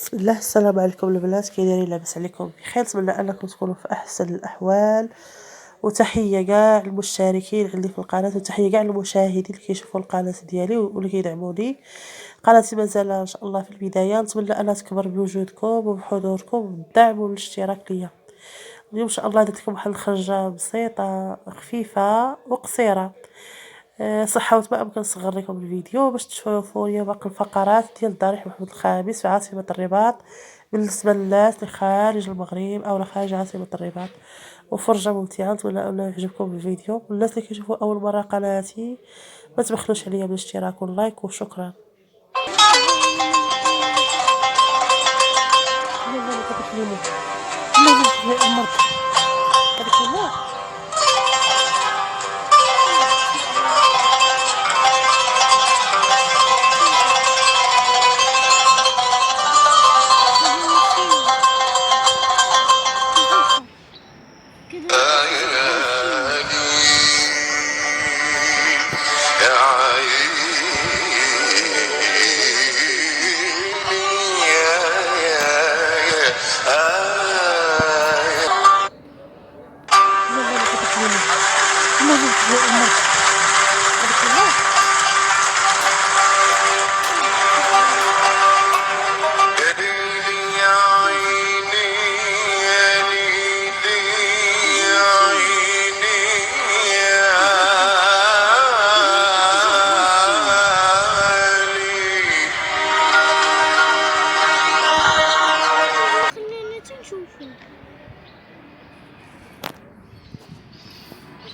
بسم الله، السلام عليكم البنات، كي دايرين؟ لاباس عليكم بخير؟ نتمنى انكم تكونوا في احسن الاحوال. وتحيه كاع المشتركين عندي في القناه، وتحيه كاع المشاهدين اللي كيشوفوا القناه ديالي واللي كيدعموني. قناتي مازال ان شاء الله في البدايه، نتمنى انها تكبر بوجودكم وبحضوركم وبالدعم والاشتراك ليا. اليوم ان شاء الله درت لكم واحد الخرجه بسيطه خفيفه وقصيره. حاولت ما أمكن نصغر لكم الفيديو باش تشوفوا ليا باقي الفقرات ديال الضريح محمد الخامس في عاصمة الرباط، بالنسبة للناس اللي خارج المغرب أو خارج عاصمة الرباط. وفرجة ممتعة، نتمنى أنه يعجبكم الفيديو. والناس اللي كيشوفوا أول مرة قناتي ما تبخلوش عليا بالاشتراك واللايك، وشكرا.